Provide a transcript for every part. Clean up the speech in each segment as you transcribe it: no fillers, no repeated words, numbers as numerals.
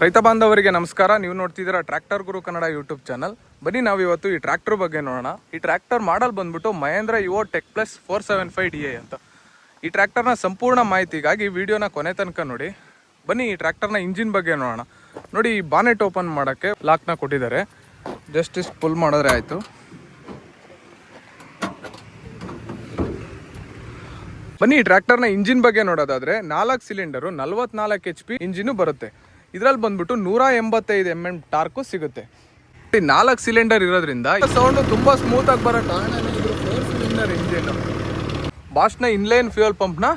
ರೈತ ಬಾಂಧವರಿಗೆ ನಮಸ್ಕಾರ. ನೀವು ನೋಡ್ತಿದ್ದೀರಾ ಟ್ರ್ಯಾಕ್ಟರ್ ಗುರು ಕನ್ನಡ ಯೂಟ್ಯೂಬ್ ಚಾನಲ್. ಬನ್ನಿ ನಾವು ಇವತ್ತು ಈ ಟ್ರ್ಯಾಕ್ಟರ್ ಬಗ್ಗೆ ನೋಡೋಣ. ಈ ಟ್ರ್ಯಾಕ್ಟರ್ ಮಾಡಲ್ ಬಂದ್ಬಿಟ್ಟು Mahindra Yuvo Tech plus 475 DI ಅಂತ. ಈ ಟ್ರ್ಯಾಕ್ಟರ್ನ ಸಂಪೂರ್ಣ ಮಾಹಿತಿಗಾಗಿ ವಿಡಿಯೋನ ಕೊನೆ ತನಕ ನೋಡಿ. ಬನ್ನಿ ಈ ಟ್ರ್ಯಾಕ್ಟರ್ನ ಇಂಜಿನ್ ಬಗ್ಗೆ ನೋಡೋಣ. ನೋಡಿ, ಈ ಬಾನೆಟ್ ಓಪನ್ ಮಾಡೋಕ್ಕೆ ಲಾಕ್ನ ಕೊಟ್ಟಿದ್ದಾರೆ. ಜಸ್ಟ್ ಇಷ್ಟು ಪುಲ್ ಮಾಡಿದ್ರೆ ಆಯಿತು. ಬನ್ನಿ ಈ ಟ್ರ್ಯಾಕ್ಟರ್ನ ಇಂಜಿನ್ ಬಗ್ಗೆ ನೋಡೋದಾದ್ರೆ 4 ಸಿಲಿಂಡರು 44 HP ಇಂಜಿನು ಬರುತ್ತೆ. ಇದರಲ್ಲಿ ಬಂದ್ಬಿಟ್ಟು 185 mm ಟಾರ್ಕು ಸಿಗುತ್ತೆ. 4 ಸಿಲಿಂಡರ್ ಇರೋದ್ರಿಂದ ಸೌಂಡು ತುಂಬ ಸ್ಮೂತಾಗಿ ಬರೋ ಕಾರಣ 4 ಸಿಲಿಂಡರ್ ಇಂಜಿನ್. ಬಾಷ್ನ ಇನ್ಲೈನ್ ಫ್ಯೂಯಲ್ ಪಂಪ್ನ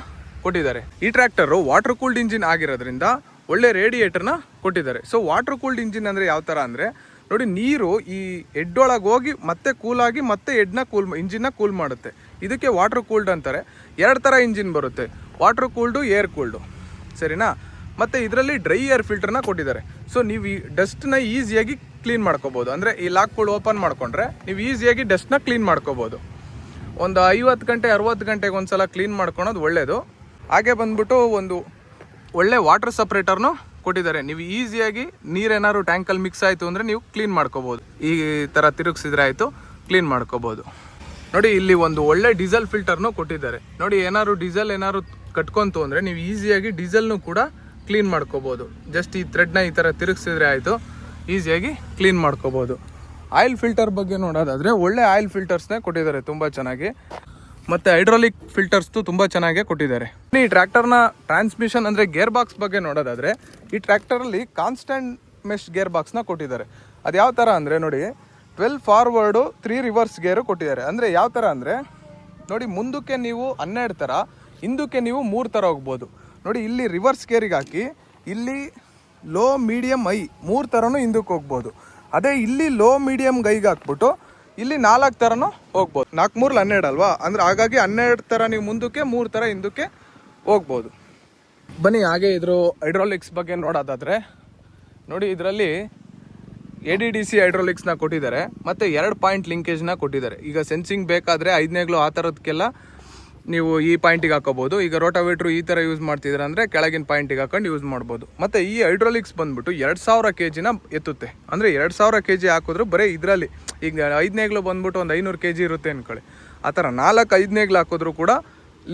ಕೊಟ್ಟಿದ್ದಾರೆ. ಈ ಟ್ರ್ಯಾಕ್ಟರು ವಾಟರ್ ಕೂಲ್ಡ್ ಇಂಜಿನ್ ಆಗಿರೋದ್ರಿಂದ ಒಳ್ಳೆ ರೇಡಿಯೇಟರ್ನ ಕೊಟ್ಟಿದ್ದಾರೆ. ಸೊ ವಾಟರ್ ಕೂಲ್ಡ್ ಇಂಜಿನ್ ಅಂದರೆ ಯಾವ ಥರ ಅಂದರೆ ನೋಡಿ, ನೀರು ಈ ಹೆಡ್ ಒಳಗೆ ಹೋಗಿ ಮತ್ತೆ ಕೂಲಾಗಿ ಮತ್ತೆ ಇಂಜಿನ್ನ ಕೂಲ್ ಮಾಡುತ್ತೆ. ಇದಕ್ಕೆ ವಾಟರ್ ಕೂಲ್ಡ್ ಅಂತಾರೆ. 2 ಥರ ಇಂಜಿನ್ ಬರುತ್ತೆ, ವಾಟರ್ ಕೂಲ್ಡು, ಏರ್ ಕೂಲ್ಡು, ಸರಿನಾ. ಮತ್ತು ಇದರಲ್ಲಿ ಡ್ರೈ ಏರ್ ಫಿಲ್ಟರ್ನ ಕೊಟ್ಟಿದ್ದಾರೆ. ಸೊ ನೀವು ಈ ಡಸ್ಟ್ನ ಈಸಿಯಾಗಿ ಕ್ಲೀನ್ ಮಾಡ್ಕೋಬೋದು. ಅಂದರೆ ಈ ಲಾಕ್ಗಳು ಓಪನ್ ಮಾಡಿಕೊಂಡ್ರೆ ನೀವು ಈಸಿಯಾಗಿ ಡಸ್ಟ್ನ ಕ್ಲೀನ್ ಮಾಡ್ಕೋಬೋದು. ಒಂದು 50 ಗಂಟೆ 60 ಗಂಟೆಗೆ ಒಂದು ಸಲ ಕ್ಲೀನ್ ಮಾಡ್ಕೊಳೋದು ಒಳ್ಳೆಯದು. ಹಾಗೆ ಬಂದ್ಬಿಟ್ಟು ಒಂದು ಒಳ್ಳೆ ವಾಟರ್ ಸಪ್ರೇಟರ್ನು ಕೊಟ್ಟಿದ್ದಾರೆ. ನೀವು ಈಸಿಯಾಗಿ ನೀರೇನಾದ್ರು ಟ್ಯಾಂಕಲ್ಲಿ ಮಿಕ್ಸ್ ಆಯಿತು ಅಂದರೆ ನೀವು ಕ್ಲೀನ್ ಮಾಡ್ಕೋಬೋದು. ಈ ಥರ ತಿರುಗಿಸಿದ್ರೆ ಆಯಿತು, ಕ್ಲೀನ್ ಮಾಡ್ಕೋಬೋದು. ನೋಡಿ, ಇಲ್ಲಿ ಒಂದು ಒಳ್ಳೆ ಡೀಸೆಲ್ ಫಿಲ್ಟರ್ನು ಕೊಟ್ಟಿದ್ದಾರೆ. ನೋಡಿ, ಡೀಸೆಲ್ ಏನಾದ್ರು ಕಟ್ಕೊಂತು ಅಂದರೆ ನೀವು ಈಸಿಯಾಗಿ ಡೀಸೆಲ್ನು ಕೂಡ ಕ್ಲೀನ್ ಮಾಡ್ಕೋಬೋದು. ಜಸ್ಟ್ ಈ ಥ್ರೆಡ್ನ ಈ ಥರ ತಿರುಗಿಸಿದ್ರೆ ಆಯಿತು, ಈಸಿಯಾಗಿ ಕ್ಲೀನ್ ಮಾಡ್ಕೋಬೋದು. ಆಯಿಲ್ ಫಿಲ್ಟರ್ ಬಗ್ಗೆ ನೋಡೋದಾದರೆ ಒಳ್ಳೆ ಆಯಿಲ್ ಫಿಲ್ಟರ್ಸ್ನೇ ಕೊಟ್ಟಿದ್ದಾರೆ, ತುಂಬ ಚೆನ್ನಾಗಿ. ಮತ್ತು ಹೈಡ್ರಾಲಿಕ್ ಫಿಲ್ಟರ್ಸ್ದು ತುಂಬ ಚೆನ್ನಾಗೇ ಕೊಟ್ಟಿದ್ದಾರೆ. ಈ ಟ್ರ್ಯಾಕ್ಟರ್ನ ಟ್ರಾನ್ಸ್ಮಿಷನ್ ಅಂದರೆ ಗೇರ್ ಬಾಕ್ಸ್ ಬಗ್ಗೆ ನೋಡೋದಾದರೆ ಈ ಟ್ರ್ಯಾಕ್ಟರಲ್ಲಿ ಕಾನ್ಸ್ಟೆಂಟ್ ಮೆಶ್ ಗೇರ್ ಬಾಕ್ಸ್ನ ಕೊಟ್ಟಿದ್ದಾರೆ. ಅದು ಯಾವ ಥರ ಅಂದರೆ ನೋಡಿ, 12 ಫಾರ್ವರ್ಡು 3 ರಿವರ್ಸ್ ಗೇರು ಕೊಟ್ಟಿದ್ದಾರೆ. ಅಂದರೆ ಯಾವ ಥರ ಅಂದರೆ ನೋಡಿ, ಮುಂದಕ್ಕೆ ನೀವು 12 ಥರ, ಹಿಂದಕ್ಕೆ ನೀವು 3 ಥರ ಹೋಗ್ಬೋದು. ನೋಡಿ, ಇಲ್ಲಿ ರಿವರ್ಸ್ ಗೇರಿಗೆ ಹಾಕಿ ಇಲ್ಲಿ ಲೋ ಮೀಡಿಯಮ್ ಹೈ 3 ಥರನೂ ಹಿಂದಕ್ಕೆ ಹೋಗ್ಬೋದು. ಅದೇ ಇಲ್ಲಿ ಲೋ ಮೀಡಿಯಮ್ ಗೈಗೆ ಹಾಕ್ಬಿಟ್ಟು ಇಲ್ಲಿ 4 ಥರನೂ ಹೋಗ್ಬೋದು. 4 3 12 ಅಲ್ವಾ, ಅಂದರೆ ಹಾಗಾಗಿ 12 ಥರ ನೀವು ಮುಂದಕ್ಕೆ 3 ಥರ ಹಿಂದಕ್ಕೆ ಹೋಗ್ಬೋದು. ಬನ್ನಿ ಹಾಗೆ ಇದ್ರ ಹೈಡ್ರಾಲಿಕ್ಸ್ ಬಗ್ಗೆ ನೋಡೋದಾದರೆ ನೋಡಿ, ಇದರಲ್ಲಿ ADDC ಹೈಡ್ರಾಲಿಕ್ಸ್ನ ಕೊಟ್ಟಿದ್ದಾರೆ. ಮತ್ತು 2 ಪಾಯಿಂಟ್ ಲಿಂಕೇಜ್ನ ಕೊಟ್ಟಿದ್ದಾರೆ. ಈಗ ಸೆನ್ಸಿಂಗ್ ಬೇಕಾದರೆ 5ನೇಗ್ಲು ಆ ಥರದಕ್ಕೆಲ್ಲ ನೀವು ಈ ಪಾಯಿಂಟಿಗೆ ಹಾಕೋಬೋದು. ಈಗ ರೋಟಾವೇಟ್ರು ಈ ಥರ ಯೂಸ್ ಮಾಡ್ತಿದ್ರೆ ಅಂದರೆ ಕೆಳಗಿನ ಪಾಯಿಂಟಿಗೆ ಹಾಕೊಂಡು ಯೂಸ್ ಮಾಡ್ಬೋದು. ಮತ್ತು ಈ ಹೈಡ್ರಾಲಿಕ್ಸ್ ಬಂದ್ಬಿಟ್ಟು 2000 kgನ ಎತ್ತುತ್ತೆ. ಅಂದರೆ 2000 kg ಹಾಕಿದ್ರು ಬರೀ ಇದರಲ್ಲಿ. ಈಗ 5ನೇಗ್ಲು ಬಂದ್ಬಿಟ್ಟು ಒಂದು 500 kg ಇರುತ್ತೆ ಅಂದ್ಕೊಳ್ಳಿ. ಆ ಥರ 4-5 ನೇಗ್ಲು ಹಾಕಿದ್ರು ಕೂಡ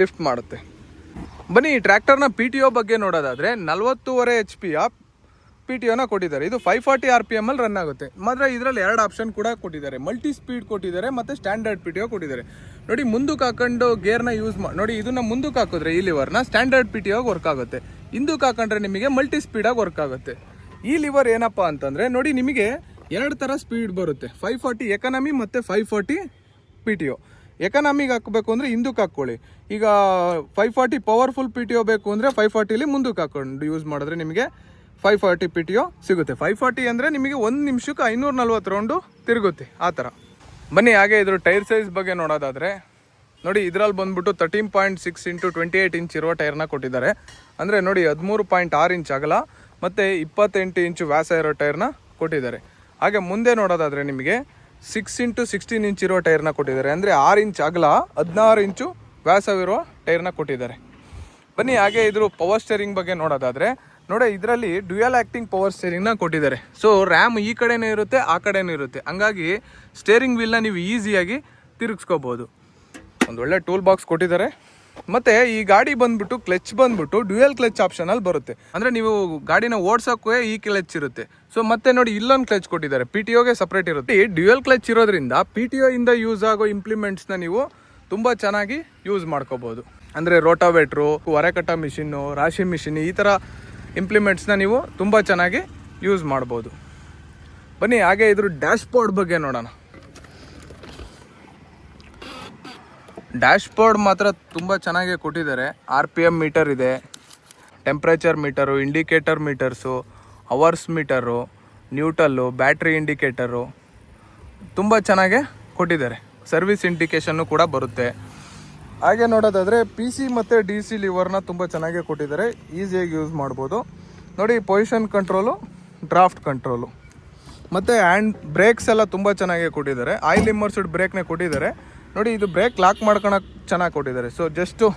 ಲಿಫ್ಟ್ ಮಾಡುತ್ತೆ. ಬನ್ನಿ ಈ ಟ್ರ್ಯಾಕ್ಟರ್ನ PTO ಬಗ್ಗೆ ನೋಡೋದಾದರೆ 40.5 HP PTOನ ಕೊಟ್ಟಿದ್ದಾರೆ. ಇದು 540 RPM ಅಲ್ಲಿ ರನ್ ಆಗುತ್ತೆ. ಮಾತ್ರ ಇದರಲ್ಲಿ 2 ಆಪ್ಷನ್ ಕೂಡ ಕೊಟ್ಟಿದ್ದಾರೆ. ಮಲ್ಟಿ ಸ್ಪೀಡ್ ಕೊಟ್ಟಿದ್ದಾರೆ ಮತ್ತು ಸ್ಟ್ಯಾಂಡರ್ಡ್ PTO ಕೊಟ್ಟಿದ್ದಾರೆ. ನೋಡಿ, ಮುಂದಕ್ಕೆ ಹಾಕೊಂಡು ಗೇರ್ನ ಯೂಸ್ ನೋಡಿ, ಇದನ್ನ ಮುಂದಕ್ಕೆ ಹಾಕಿದ್ರೆ ಈ ಲಿವರ್ನ ಸ್ಟ್ಯಾಂಡರ್ಡ್ PTO ವರ್ಕ್ ಆಗುತ್ತೆ. ಹಿಂದಕ್ಕೆ ಹಾಕೊಂಡ್ರೆ ನಿಮಗೆ ಮಲ್ಟಿ ಸ್ಪೀಡಾಗಿ ವರ್ಕ್ ಆಗುತ್ತೆ. ಈ ಲಿವರ್ ಏನಪ್ಪ ಅಂತಂದರೆ ನೋಡಿ, ನಿಮಗೆ 2 ಥರ ಸ್ಪೀಡ್ ಬರುತ್ತೆ. 540 ಎಕಾನಮಿ ಮತ್ತು 540 PTO. ಎಕಾನಮಿಗೆ ಹಾಕಬೇಕು ಅಂದರೆ ಹಿಂದಕ್ಕೆ ಹಾಕ್ಕೊಳ್ಳಿ. ಈಗ 540 ಪವರ್ಫುಲ್ PTO ಬೇಕು ಅಂದರೆ 540ಲಿ ಮುಂದಕ್ಕೆ ಹಾಕೊಂಡು ಯೂಸ್ ಮಾಡಿದ್ರೆ ನಿಮಗೆ 540 PTO ಸಿಗುತ್ತೆ. 540 ಅಂದರೆ ನಿಮಗೆ 1 ನಿಮಿಷಕ್ಕೆ 540 ರೌಂಡು ತಿರುಗುತ್ತೆ, ಆ ಥರ. ಬನ್ನಿ ಹಾಗೆ ಇದ್ರ ಟೈರ್ ಸೈಜ್ ಬಗ್ಗೆ ನೋಡೋದಾದರೆ ನೋಡಿ, ಇದರಲ್ಲಿ ಬಂದ್ಬಿಟ್ಟು 13.6 × 28 ಇಂಚ್ ಇರುವ ಟೈರ್ನ ಕೊಟ್ಟಿದ್ದಾರೆ. ಅಂದರೆ ನೋಡಿ, 13.6 ಇಂಚ್ ಅಗಲ ಮತ್ತು 28 ಇಂಚು ವ್ಯಾಸ ಇರೋ ಟೈರ್ನ ಕೊಟ್ಟಿದ್ದಾರೆ. ಹಾಗೆ ಮುಂದೆ ನೋಡೋದಾದರೆ ನಿಮಗೆ 6 × 16 ಇಂಚ್ ಇರೋ ಟೈರ್ನ ಕೊಟ್ಟಿದ್ದಾರೆ. ಅಂದರೆ 6 ಇಂಚ್ ಅಗಲ 16 ಇಂಚು ವ್ಯಾಸವಿರುವ ಟೈರ್ನ ಕೊಟ್ಟಿದ್ದಾರೆ. ಬನ್ನಿ ಹಾಗೆ ಇದ್ರ ಪವರ್ ಸ್ಟೇರಿಂಗ್ ಬಗ್ಗೆ ನೋಡೋದಾದರೆ ನೋಡಿ, ಇದರಲ್ಲಿ ಡ್ಯುಯಲ್ ಆ್ಯಕ್ಟಿಂಗ್ ಪವರ್ ಸ್ಟೇರಿಂಗ್ನ ಕೊಟ್ಟಿದ್ದಾರೆ. ಸೊ ರ್ಯಾಮ್ ಈ ಕಡೆನೇ ಇರುತ್ತೆ, ಆ ಕಡೆನೂ ಇರುತ್ತೆ. ಹಂಗಾಗಿ ಸ್ಟೇರಿಂಗ್ ವೀಲ್ನ ನೀವು ಈಸಿಯಾಗಿ ತಿರುಗಿಸ್ಕೋಬೋದು. ಒಂದು ಒಳ್ಳೆ ಟೂಲ್ ಬಾಕ್ಸ್ ಕೊಟ್ಟಿದ್ದಾರೆ. ಮತ್ತು ಈ ಗಾಡಿ ಬಂದ್ಬಿಟ್ಟು ಕ್ಲಚ್ ಬಂದ್ಬಿಟ್ಟು ಡ್ಯುಯಲ್ ಕ್ಲಚ್ ಆಪ್ಷನಲ್ಲಿ ಬರುತ್ತೆ. ಅಂದರೆ ನೀವು ಗಾಡಿನ ಓಡ್ಸೋಕ್ಕೂ ಈ ಕ್ಲಚ್ ಇರುತ್ತೆ. ಸೊ ಮತ್ತೆ ನೋಡಿ, ಇಲ್ಲೊಂದು ಕ್ಲಚ್ ಕೊಟ್ಟಿದ್ದಾರೆ, PTOಗೆ ಸಪ್ರೇಟ್ ಇರುತ್ತೆ. ಈ ಡ್ಯುಯಲ್ ಕ್ಲಚ್ ಇರೋದ್ರಿಂದ PTO ಇಂದ ಯೂಸ್ ಆಗೋ ಇಂಪ್ಲಿಮೆಂಟ್ಸ್ನ ನೀವು ತುಂಬ ಚೆನ್ನಾಗಿ ಯೂಸ್ ಮಾಡ್ಕೋಬೋದು. ಅಂದರೆ ರೋಟಾವೇಟ್ರು, ಹೊರಕಟ್ಟ ಮಿಷಿನ್ನು, ರಾಶಿ ಮಿಷಿನ್, ಈ ಥರ ಇಂಪ್ಲಿಮೆಂಟ್ಸ್ನ ನೀವು ತುಂಬ ಚೆನ್ನಾಗಿ ಯೂಸ್ ಮಾಡ್ಬೋದು. ಬನ್ನಿ ಹಾಗೆ ಇದ್ರ ಡ್ಯಾಶ್ ಬೋರ್ಡ್ ಬಗ್ಗೆ ನೋಡೋಣ. ಡ್ಯಾಶ್ ಬೋರ್ಡ್ ಮಾತ್ರ ತುಂಬ ಚೆನ್ನಾಗಿ ಕೊಟ್ಟಿದ್ದಾರೆ. RPM ಮೀಟರ್ ಇದೆ, temperature meter, indicator meters, hours meter, neutral, battery indicator ತುಂಬ ಚೆನ್ನಾಗೇ ಕೊಟ್ಟಿದ್ದಾರೆ. ಸರ್ವಿಸ್ ಇಂಡಿಕೇಷನ್ನು ಕೂಡ ಬರುತ್ತೆ. ಹಾಗೆ ನೋಡೋದಾದರೆ PC ಮತ್ತು DC ಲಿವರ್ನ ತುಂಬ ಚೆನ್ನಾಗೇ ಕೊಟ್ಟಿದ್ದಾರೆ, ಈಸಿಯಾಗಿ ಯೂಸ್ ಮಾಡ್ಬೋದು. ನೋಡಿ, ಪೊಸಿಷನ್ ಕಂಟ್ರೋಲು, ಡ್ರಾಫ್ಟ್ ಕಂಟ್ರೋಲು ಮತ್ತು ಹ್ಯಾಂಡ್ ಬ್ರೇಕ್ಸ್ ಎಲ್ಲ ತುಂಬ ಚೆನ್ನಾಗೇ ಕೊಟ್ಟಿದ್ದಾರೆ. ಆಯಿಲ್ ಇಮ್ಮರ್ಸ್ಡ್ ಬ್ರೇಕ್ನೇ ಕೊಟ್ಟಿದ್ದಾರೆ. ನೋಡಿ, ಇದು ಬ್ರೇಕ್ ಲಾಕ್ ಮಾಡ್ಕೊಳಕ್ಕೆ ಚೆನ್ನಾಗಿ ಕೊಟ್ಟಿದ್ದಾರೆ. ಸೊ ಜಸ್ಟು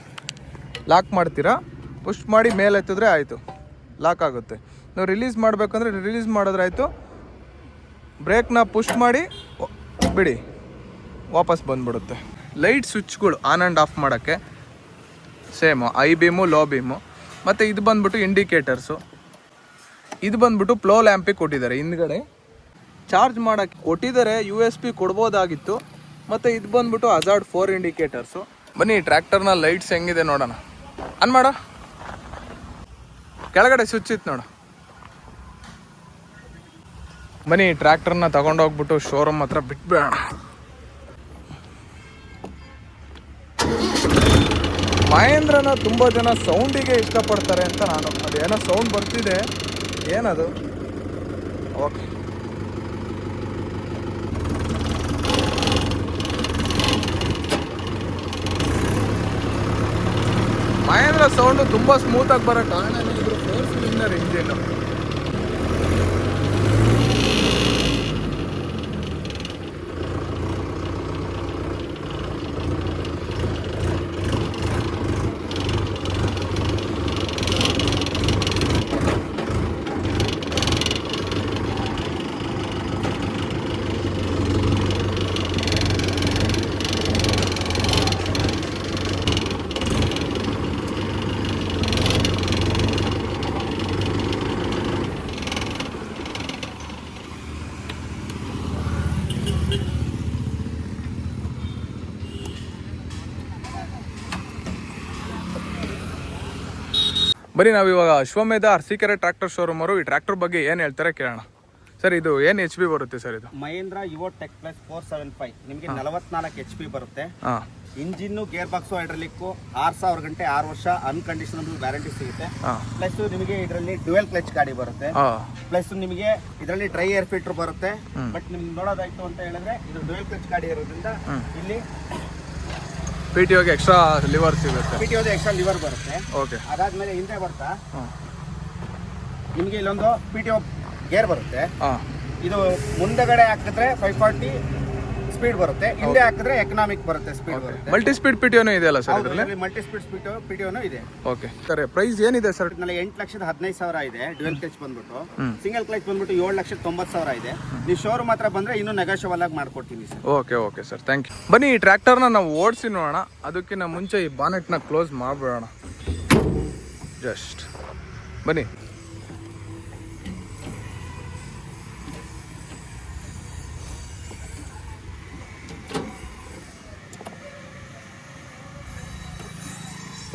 ಲಾಕ್ ಮಾಡ್ತೀರಾ, ಪುಷ್ ಮಾಡಿ ಮೇಲೆ ಎತ್ತಿದ್ರೆ ಆಯಿತು, ಲಾಕ್ ಆಗುತ್ತೆ. ನಾವು ರಿಲೀಸ್ ಮಾಡಬೇಕಂದ್ರೆ ರಿಲೀಸ್ ಮಾಡಿದ್ರಾಯ್ತು, ಬ್ರೇಕ್ನ ಪುಷ್ ಮಾಡಿ ಬಿಡಿ, ವಾಪಸ್ ಬಂದ್ಬಿಡುತ್ತೆ. ಲೈಟ್ ಸ್ವಿಚ್ಗಳು ಆನ್ ಆ್ಯಂಡ್ ಆಫ್ ಮಾಡೋಕ್ಕೆ same, I beam, low beam. ಮತ್ತು ಇದು ಬಂದ್ಬಿಟ್ಟು ಇಂಡಿಕೇಟರ್ಸು. ಇದು ಬಂದ್ಬಿಟ್ಟು ಫ್ಲೋ ಲ್ಯಾಂಪಿಗೆ ಕೊಟ್ಟಿದ್ದಾರೆ. ಹಿಂದ್ಗಡೆ ಚಾರ್ಜ್ ಮಾಡೋಕ್ಕೆ ಕೊಟ್ಟಿದ್ದಾರೆ, USB ಕೊಡ್ಬೋದಾಗಿತ್ತು. ಮತ್ತು ಇದು ಬಂದ್ಬಿಟ್ಟು ಹಜಾರ್ಡ್ 4 ಇಂಡಿಕೇಟರ್ಸು. ಬನ್ನಿ ಟ್ರ್ಯಾಕ್ಟರ್ನ ಲೈಟ್ಸ್ ಹೆಂಗಿದೆ ನೋಡೋಣ. ಆನ್ ಮಾಡ, ಕೆಳಗಡೆ ಸ್ವಿಚ್ ಇತ್ತು ನೋಡು. ಬನ್ನಿ ಟ್ರ್ಯಾಕ್ಟರ್ನ ತಗೊಂಡೋಗ್ಬಿಟ್ಟು ಶೋರೂಮ್ ಹತ್ರ ಬಿಟ್ಬಿಡೋಣ. ಮಹೇಂದ್ರನ ತುಂಬ ಜನ ಸೌಂಡಿಗೆ ಇಷ್ಟಪಡ್ತಾರೆ ಅಂತ ನಾನು, ಅದೇನೋ ಸೌಂಡ್ ಬರ್ತಿದೆ, ಏನದು? ಓಕೆ, ಮಹೇಂದ್ರ ಸೌಂಡು ತುಂಬ ಸ್ಮೂತಾಗಿ ಬರೋ ಕಾರಣ ಇದು 4 ಸಿಲಿಂಡರ್ ಇಂಜಿನ್. ಬರೀ ನಾವು ಇವಾಗ ಅಶ್ವಮೇಧ ಅರಸೀಕೆರೆ ಟ್ರ್ಯಾಕ್ಟರ್ ಶೋರೂಮ್ ಅವರು ಈ ಟ್ರ್ಯಾಕ್ಟರ್ ಬಗ್ಗೆ ಏನು ಹೇಳ್ತಾರೆ ಕೇಳೋಣ. ಸರ್, ಇದು ಏನು HP ಬರುತ್ತೆ ಸರ್? ಇದು ಮಹೇಂದ್ರ ಯುವೋ ಟೆಕ್ ಪ್ಲಸ್ 475 ನಿಮಗೆ 44 HP ಬರುತ್ತೆ. ಇಂಜಿನ್ನು, ಗೇರ್ ಬಾಕ್ಸು, ಹೈಡ್ರಾಲಿಕ್ಕು, 6000 ಗಂಟೆ 6 ವರ್ಷ ಅನ್ಕಂಡೀಷನಬಲ್ ವ್ಯಾರಂಟಿ ಸಿಗುತ್ತೆ. ಪ್ಲಸ್ ನಿಮಗೆ ಇದರಲ್ಲಿ ಡ್ಯುಯಲ್ ಕ್ಲಚ್ ಗಾಡಿ ಬರುತ್ತೆ. ಪ್ಲಸ್ ನಿಮಗೆ ಇದರಲ್ಲಿ ಡ್ರೈ ಏರ್ ಫಿಲ್ಟರ್ ಬರುತ್ತೆ. ಬಟ್ ನಿಮ್ಗೆ ನೋಡೋದಾಯ್ತು ಅಂತ ಹೇಳಿದ್ರೆ ಇದು ಡ್ಯುಯಲ್ ಕ್ಲಚ್ ಗಾಡಿ ಇರೋದ್ರಿಂದ ಇಲ್ಲಿ PTOಗೆ ಎಕ್ಸ್ಟ್ರಾ ಲಿವರ್ ಸಿಗುತ್ತೆ. PTOಗೆ ಎಕ್ಸ್ಟ್ರಾ ಲಿವರ್ ಬರುತ್ತೆ. ಓಕೆ, ಅದಾದ್ಮೇಲೆ ಹಿಂದೆ ಬರ್ತಾ ನಿಮಗೆ ಇಲ್ಲೊಂದು PTO ಗೇರ್ ಬರುತ್ತೆ. ಇದು ಮುಂದೆಗಡೆ ಹಾಕಿದ್ರೆ 540 ಸ್ಪೀಡ್ ಬರುತ್ತೆ, ಹಿಂದೆ ಹಾಕಿದ್ರೆ ಎಕನಾಮಿಕ್ ಬರುತ್ತೆ, ಸ್ಪೀಡ್ ಬರುತ್ತೆ. ಮಲ್ಟಿ ಸ್ಪೀಡ್ PTOನೂ ಇದೆ ಅಲ್ಲ ಸರ್ ಇದರಲ್ಲಿ? ಮಲ್ಟಿ ಸ್ಪೀಡ್ PTOನೂ ಇದೆ. ಓಕೆ ಸರ್, ಪ್ರೈಸ್ ಏನಿದೆ ಸರ್? 8,15,000 ಇದೆ ಡ್ಯುಯಲ್ ಕ್ಲಚ್ ಬಂದ್ಬಿಟ್ಟು. ಸಿಂಗಲ್ ಕ್ಲಚ್ ಬಂದ್ಬಿಟ್ಟು 7,90,000 ಇದೆ. ನೀವು ಶೋರೂಮ್ ಹತ್ರ ಬಂದ್ರೆ ಇನ್ನೂ ನೆಗೋಷಿಯಬಲ್ ಆಗಿ ಮಾಡ್ಕೊಡ್ತೀನಿ sir. Okay sir, thank you. ಬನ್ನಿ ಈ ಟ್ರ್ಯಾಕ್ಟರ್ನ ನಾವು ಓಡಿಸಿ ನೋಡೋಣ. ಅದಕ್ಕಿಂತ ಮುಂಚೆ ಈ ಬಾನೆಟ್ನ ಕ್ಲೋಸ್ ಮಾಡಿಬಿಡೋಣ. ಜಸ್ಟ್ ಬನ್ನಿ.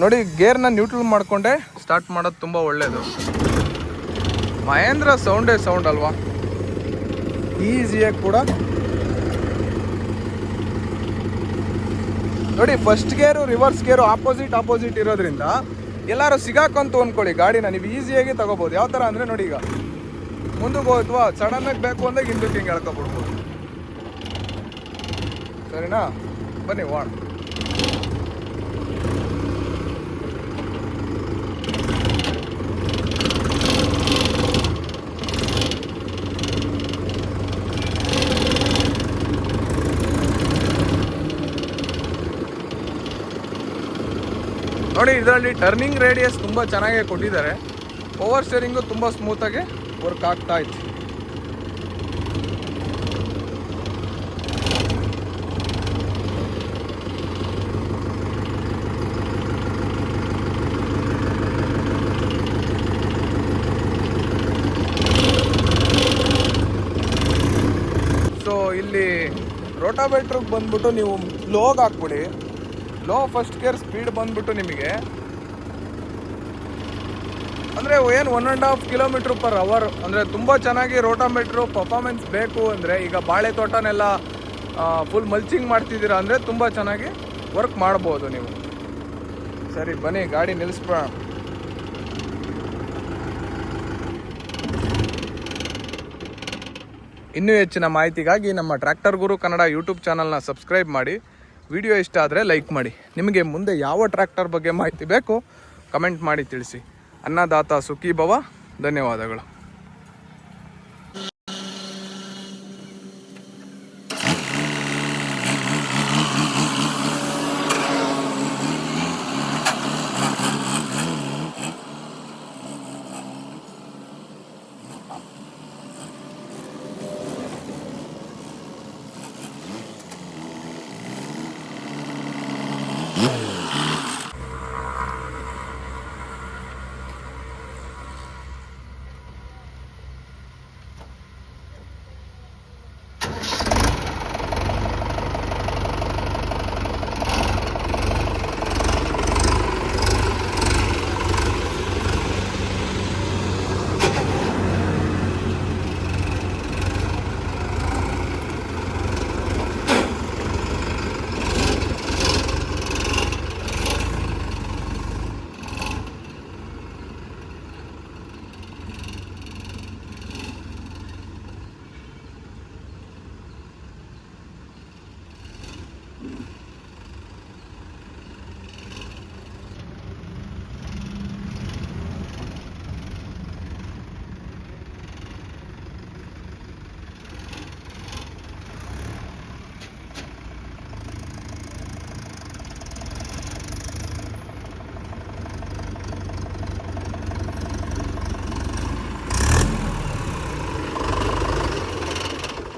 ನೋಡಿ, ಗೇರ್ನ ನ್ಯೂಟ್ರಲ್ ಮಾಡಿಕೊಂಡೆ ಸ್ಟಾರ್ಟ್ ಮಾಡೋದು ತುಂಬ ಒಳ್ಳೆಯದು. ಮಹೇಂದ್ರ ಸೌಂಡೇ ಸೌಂಡ್ ಅಲ್ವಾ, ಈಸಿಯಾಗಿ ಕೂಡ. ನೋಡಿ, ಫಸ್ಟ್ ಗೇರು ರಿವರ್ಸ್ ಗೇರು ಆಪೋಸಿಟ್ ಇರೋದ್ರಿಂದ ಎಲ್ಲರೂ ಸಿಗಾಕೊಂತು ಅಂದ್ಕೊಳ್ಳಿ ಗಾಡಿನ ನೀವು ಈಸಿಯಾಗಿ ತಗೋಬೋದು. ಯಾವ ಥರ ಅಂದರೆ ನೋಡಿ, ಈಗ ಮುಂದಕ್ಕೆ ಹೋಗ್ತವಾ ಸಡನ್ನಾಗಿ ಬೇಕು ಅಂದಾಗ ಹಿಂದಕ್ಕೆ ಹಿಂಗೆ ಎಳ್ಕೊಬಿಡ್ಬೋದು. ಸರಿನಾ? ಬನ್ನಿ ವಾಣ್. ನೋಡಿ, ಇದರಲ್ಲಿ ಟರ್ನಿಂಗ್ ರೇಡಿಯಸ್ ತುಂಬ ಚೆನ್ನಾಗಿ ಕೊಟ್ಟಿದ್ದಾರೆ. ಪವರ್ ಸ್ಟೇರಿಂಗು ತುಂಬ ಸ್ಮೂತಾಗಿ ವರ್ಕ್ ಆಗ್ತಾ ಇತ್ತು. ಸೊ ಇಲ್ಲಿ ರೋಟಾವೇಟ್ರಿಗೆ ಬಂದ್ಬಿಟ್ಟು ನೀವು ಲೋಗ್ ಹಾಕ್ಬಿಡಿ. ಲೋ ಫಸ್ಟ್ ಗೇರ್ ಸ್ಪೀಡ್ ಬಂದ್ಬಿಟ್ಟು ನಿಮಗೆ ಅಂದರೆ ಏನು 1.5 km/h. ಅಂದರೆ ತುಂಬ ಚೆನ್ನಾಗಿ ರೋಟಾಮೀಟ್ರು ಪರ್ಫಾರ್ಮೆನ್ಸ್ ಬೇಕು ಅಂದರೆ, ಈಗ ಬಾಳೆ ತೋಟನೆಲ್ಲ ಫುಲ್ ಮಲ್ಚಿಂಗ್ ಮಾಡ್ತಿದ್ದೀರಾ ಅಂದರೆ ತುಂಬ ಚೆನ್ನಾಗಿ ವರ್ಕ್ ಮಾಡ್ಬೋದು ನೀವು. ಸರಿ, ಬನ್ನಿ ಗಾಡಿ ನಿಲ್ಲಿಸ್ಬಿಡೋಣ. ಇನ್ನೂ ಹೆಚ್ಚಿನ ಮಾಹಿತಿಗಾಗಿ ನಮ್ಮ ಟ್ರ್ಯಾಕ್ಟರ್ ಗುರು ಕನ್ನಡ ಯೂಟ್ಯೂಬ್ ಚಾನಲ್ನ ಸಬ್ಸ್ಕ್ರೈಬ್ ಮಾಡಿ. ವಿಡಿಯೋ ಇಷ್ಟ ಆದರೆ ಲೈಕ್ ಮಾಡಿ. ನಿಮಗೆ ಮುಂದೆ ಯಾವ ಟ್ರ್ಯಾಕ್ಟರ್ ಬಗ್ಗೆ ಮಾಹಿತಿ ಬೇಕು ಕಮೆಂಟ್ ಮಾಡಿ ತಿಳಿಸಿ. ಅನ್ನದಾತ ಸುಖೀ ಭವ. ಧನ್ಯವಾದಗಳು. ಹಾಂ